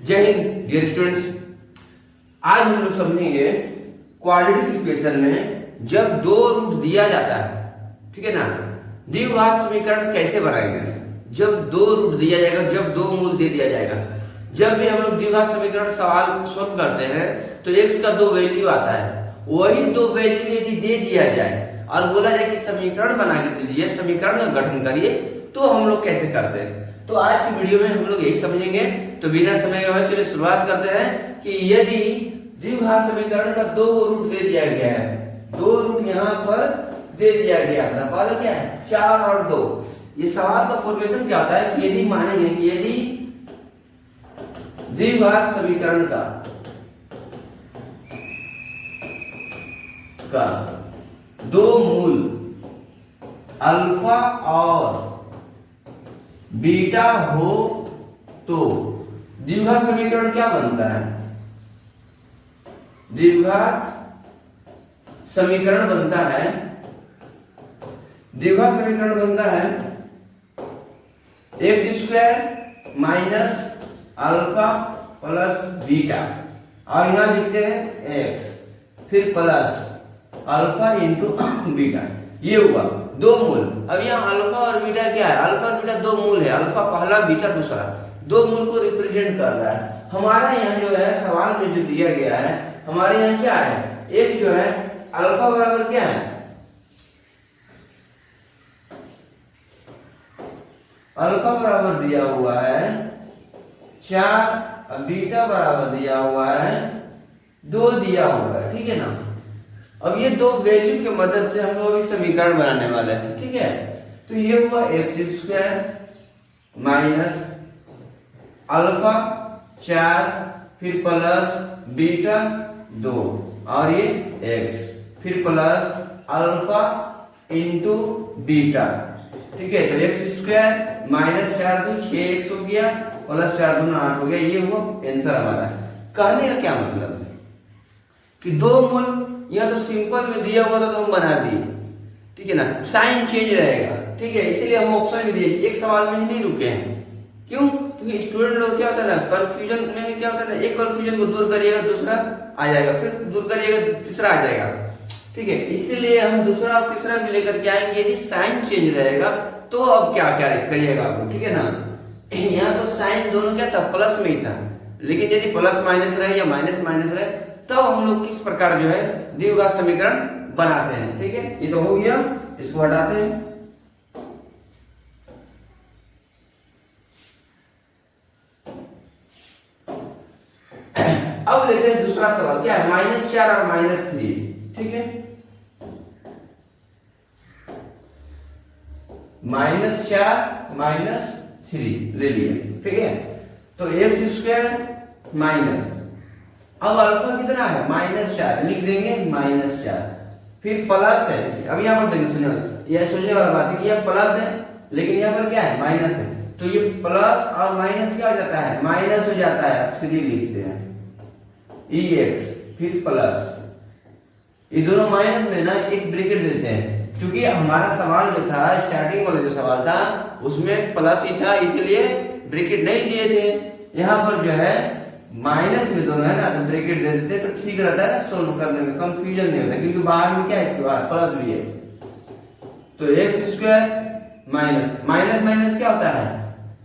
जय Hind dear students. आज हम लोग समझेंगे क्वाड्रेटिक इक्वेशन में जब दो रूट दिया जाता है, ठीक है ना, द्विघात समीकरण कैसे बनाएंगे। जब दो रूट दिया जाएगा, जब दो मूल दे दिया जाएगा, जब भी हम लोग द्विघात समीकरण सवाल सॉल्व करते हैं तो x का दो वैल्यू आता है, वही दो वैल्यू यदि दे दिया जाए और बोला जाए कि समीकरण बना के दीजिए, समीकरण का गठन करिए, तो हम लोग कैसे करते हैं। तो आज की वीडियो में हम लोग यही समझेंगे। तो बिना समय गवाए चलिए शुरुआत करते हैं कि यदि द्विघात समीकरण का दो रूट दे दिया गया है, दो रूट यहाँ पर दे दिया गया है, पहले क्या है 4 और 2। ये सवाल का फॉर्मेशन क्या होता है कि यदि मानेंगे कि यदि द्विघात समीकरण का दो मूल अल्फा और बीटा हो तो द्विघात समीकरण क्या बनता है। द्विघात समीकरण बनता है, द्विघात समीकरण बनता है x square minus alpha plus beta, और यहां लिखते हैं एक्स फिर प्लस अल्फा इंटू बीटा। ये हुआ दो मूल। अब यहाँ अल्फा और बीटा क्या है, अल्फा और बीटा दो मूल है, अल्फा पहला बीटा दूसरा, दो मूल को रिप्रेजेंट कर रहा है। हमारा यहाँ जो है सवाल में जो दिया गया है, हमारे यहाँ क्या है, एक जो है अल्फा बराबर क्या है, अल्फा बराबर दिया हुआ है 4, बीटा बराबर दिया हुआ है 2 दिया हुआ है, ठीक है ना। अब ये दो वैल्यू के मदद से हम लोग इस समीकरण बनाने वाले हैं, ठीक है। तो ये हुआ एक्स स्क्वायर माइनस अल्फा 4 फिर प्लस बीटा 2 और ये एक्स फिर प्लस अल्फा इंटू बीटा, ठीक है। तो एक्स स्क्वायर माइनस 4 2 6x हो गया प्लस 4 2 8 हो गया। ये हुआ आंसर हमारा। कहने का क्या मतलब है कि दो मूल यह तो सिंपल में दिया हुआ था तो हम बना दिए, ठीक है ना, साइन चेंज रहेगा, ठीक है, इसीलिए हम ऑप्शन में दिए। एक सवाल में ही नहीं रुके हैं, क्यों, क्योंकि स्टूडेंट लोग क्या होता है ना, कंफ्यूजन में क्या होता है ना, एक कंफ्यूजन को दूर करिएगा दूसरा आ जाएगा, फिर दूर करिएगा तीसरा आ जाएगा, ठीक है। इसीलिए हम दूसरा और तीसरा भी लेकर के आएंगे। यदि साइन चेंज रहेगा तो अब क्या क्या करिएगा आपको, ठीक है ना। यहाँ तो साइन दोनों क्या था, प्लस में ही था, लेकिन यदि प्लस माइनस रहे या माइनस माइनस रहे तब हम लोग किस प्रकार जो है द्विघात समीकरण बनाते हैं, ठीक है। ये तो हो गया, इसको हटाते हैं। अब लेते हैं दूसरा सवाल, क्या है -4 और -3, ठीक है। -4 -3 ले लिया, ठीक है। तो एक्स स्क्वायर माइनस, अब अल्फा कितना है -4 लिख देंगे -4 फिर प्लस है। अब यहाँ पर देखिए, यह सोचने वाला बात है कि यह प्लस है लेकिन यहाँ पर क्या है माइनस है, तो ये प्लस और माइनस क्या हो जाता है, माइनस हो जाता है, 3 लिखते हैं एक्स फिर प्लस, ये दोनों माइनस में ना एक ब्रैकेट देते हैं, क्योंकि हमारा सवाल में था स्टार्टिंग वाला जो सवाल था उसमें प्लस ही था, इसलिए ब्रैकेट नहीं दिए थे। यहाँ पर जो है माइनस में दोनों है ना, तो ब्रैकेट दे देते तो ठीक रहता है, सोल्व करने में कंफ्यूजन नहीं होता, क्योंकि बाहर में क्या है, इसके बाहर प्लस भी है। तो x square minus minus minus क्या होता है,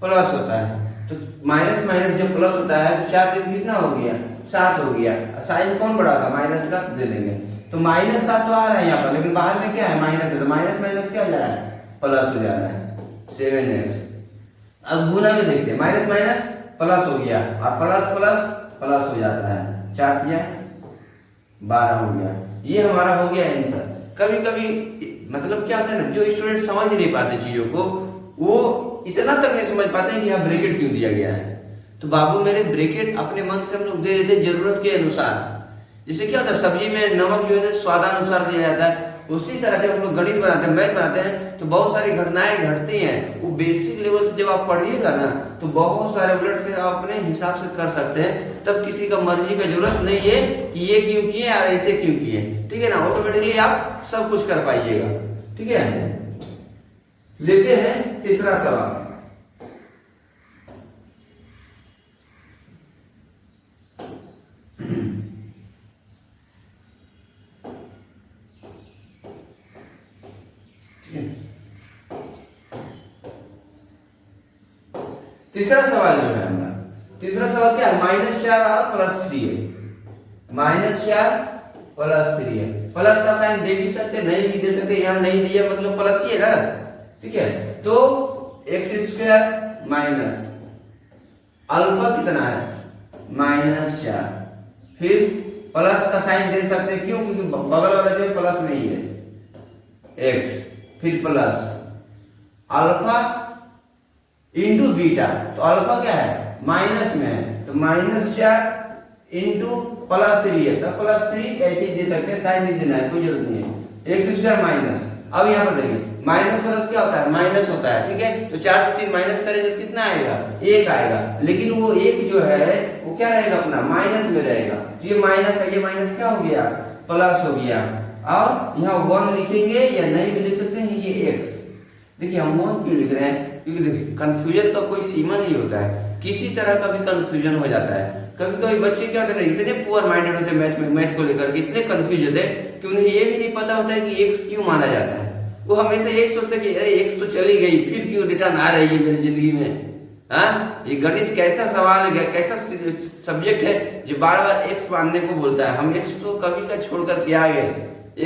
प्लस होता है, तो माइनस माइनस जब प्लस होता है तो 4 3 कितना हो गया 7 हो गया। साइन कौन बढ़ा था, माइनस का, दे देंगे। तो -7 तो आ रहा है यहाँ पर, लेकिन बाहर में क्या है माइनस है, तो माइनस माइनस क्या हो जा रहा है, प्लस हो जा रहा है 7x। अब गुना में देखते हैं, माइनस माइनस प्लस हो गया और प्लस प्लस प्लस हो जाता है, 4 दिया 12 हो गया। ये हमारा हो गया आंसर। कभी कभी मतलब क्या होता है ना, जो स्टूडेंट समझ नहीं पाते चीजों को, वो इतना तक नहीं समझ पाते हैं कि यहाँ ब्रैकेट क्यों दिया गया है। तो बाबू मेरे ब्रैकेट अपने मन से हम लोग दे देते जरूरत के अनुसार। जैसे क्या होता है सब्जी में नमक जो है स्वादानुसार दिया जाता है, उसी तरह जब हम लोग गणित बनाते हैं, मैथ बनाते हैं, तो बहुत सारी घटनाएं घटती हैं। वो बेसिक लेवल से जब आप पढ़िएगा ना तो बहुत सारे उलट फिर आप अपने हिसाब से कर सकते हैं। तब किसी का मर्जी का जरूरत नहीं है कि ये क्यों किए और ऐसे क्यों किए, ठीक है ना, ऑटोमेटिकली आप सब कुछ कर पाइएगा, ठीक है। लेते हैं तीसरा सवाल। तीसरा सवाल जो है हमारा, तीसरा सवाल क्या है, -4 और +3 है, -4 +3 है। प्लस का साइन दे भी सकते, नहीं भी दे सकते, यहाँ नहीं दिया मतलब प्लस ही है ना, ठीक है। तो x² माइनस अल्फा कितना है, -4, फिर प्लस का साइन दे सकते हैं, क्यों, क्योंकि बगल वाला जो है प्लस नहीं है, x, फिर प्लस अल्फा इंटू बीटा, तो अल्फा क्या है माइनस में है, तो -4 इंटू +3 है, तो +3 ऐसे ही दे सकते हैं, साइन नहीं देना है, कोई जरूरत नहीं है। x² माइनस, अब यहाँ पर देखिए माइनस प्लस क्या होता है, माइनस होता है, ठीक है। तो 4 से 3 माइनस करेंगे तो कितना आएगा, 1 आएगा, लेकिन वो 1 जो है वो क्या रहेगा, अपना माइनस में रहेगा, तो ये माइनस है, ये माइनस क्या हो गया, प्लस हो गया, और यहाँ 1 लिखेंगे या नहीं भी लिख सकते हैं, ये x, देखिए हम 1 क्यों लिख रहे हैं, क्योंकि देखिए कंफ्यूजन का कोई सीमा नहीं होता है, किसी तरह का भी कंफ्यूजन हो जाता है। कभी कभी बच्चे क्या करते हैं, इतने पुअर माइंडेड होते हैं मैथ में, मैथ को लेकर के इतने कंफ्यूज होते हैं कि उन्हें ये भी नहीं पता होता है कि x क्यों माना जाता है। वो हमेशा यही सोचते हैं कि अरे x तो चली गई, फिर क्यों रिटर्न आ रही है मेरी जिंदगी में। हाँ, ये गणित कैसा सवाल है, कैसा सब्जेक्ट है जो बार बार x मानने को बोलता है। हम x तो कभी का छोड़ कर के आ गए,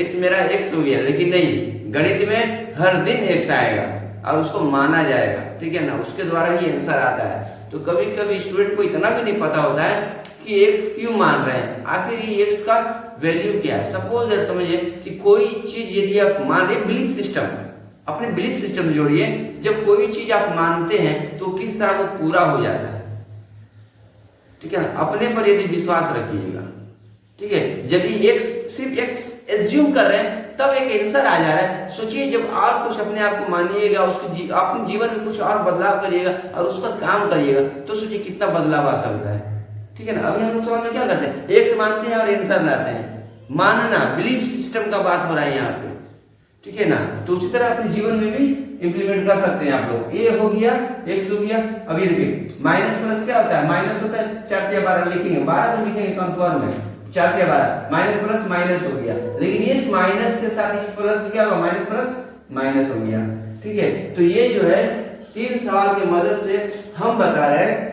x मेरा x हो गया, लेकिन नहीं, गणित में हर दिन x आएगा और उसको माना जाएगा, ठीक है ना, उसके द्वारा ही आंसर आता है। तो कभी कभी स्टूडेंट को इतना भी नहीं पता होता है कि x क्यों मान रहे हैं, आखिर ये x का वैल्यू क्या है। सपोज दैट समझिए कि कोई चीज यदि आप मान रहे, बिलीफ सिस्टम, अपने बिलीफ सिस्टम जोड़िए, जब कोई चीज आप मानते हैं तो किस तरह वो पूरा हो जाता है, ठीक है ना, अपने पर यदि विश्वास रखिएगा, ठीक है। यदि x सिर्फ x एज्यूम कर रहे हैं तब एक आंसर आ जा रहा है, सोचिए जब आप कुछ अपने आप को मानिएगा, उसके अपने जीवन में कुछ और बदलाव करिएगा और उस पर काम करिएगा, तो सोचिए कितना बदलाव आ सकता है, ठीक है ना। अभी हम लोग सवाल में क्या करते हैं, x मानते हैं और आंसर लाते हैं, मानना बिलीफ सिस्टम का बात हो रहा है यहाँ पे, ठीक है ना। तो उसी तरह अपने जीवन में भी इंप्लीमेंट कर सकते हैं आप लोग। ये हो गया, x हो गया। अब ये देखिए माइनस प्लस क्या होता है, माइनस होता है 4 या 12 लिखेंगे, 12 तो लिखेंगे कंफर्म है, 4 या 12 माइनस प्लस माइनस हो गया, लेकिन इस माइनस के साथ इस प्लस क्या होगा, माइनस प्लस माइनस हो गया, ठीक है। तो ये जो है 3 सवाल की मदद से हम बता रहे हैं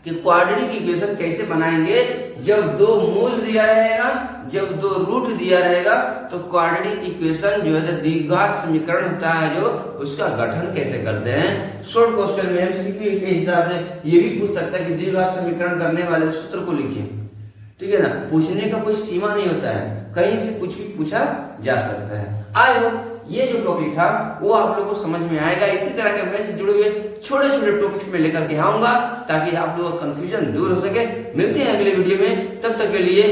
कि क्वाड्रेटिक इक्वेशन कैसे बनाएंगे। जब 2 मूल दिया रहेगा, जब 2 रूट दिया रहेगा, तो क्वाड्रेटिक इक्वेशन जो है द्विघात समीकरण होता है, जो उसका गठन कैसे करते हैं। शॉर्ट क्वेश्चन में एमसीक्यू के हिसाब से ये भी पूछ सकता है कि द्विघात समीकरण करने वाले सूत्र को लिखिए, ठीक है ना। पूछने का कोई सीमा नहीं होता है, कहीं से कुछ भी पूछा जा सकता है। आई होप ये जो टॉपिक था वो आप लोगों को समझ में आएगा। इसी तरह के मैथ से जुड़े हुए छोटे छोटे टॉपिक्स में लेकर के आऊंगा ताकि आप लोगों का कंफ्यूजन दूर हो सके। मिलते हैं अगले वीडियो में, तब तक के लिए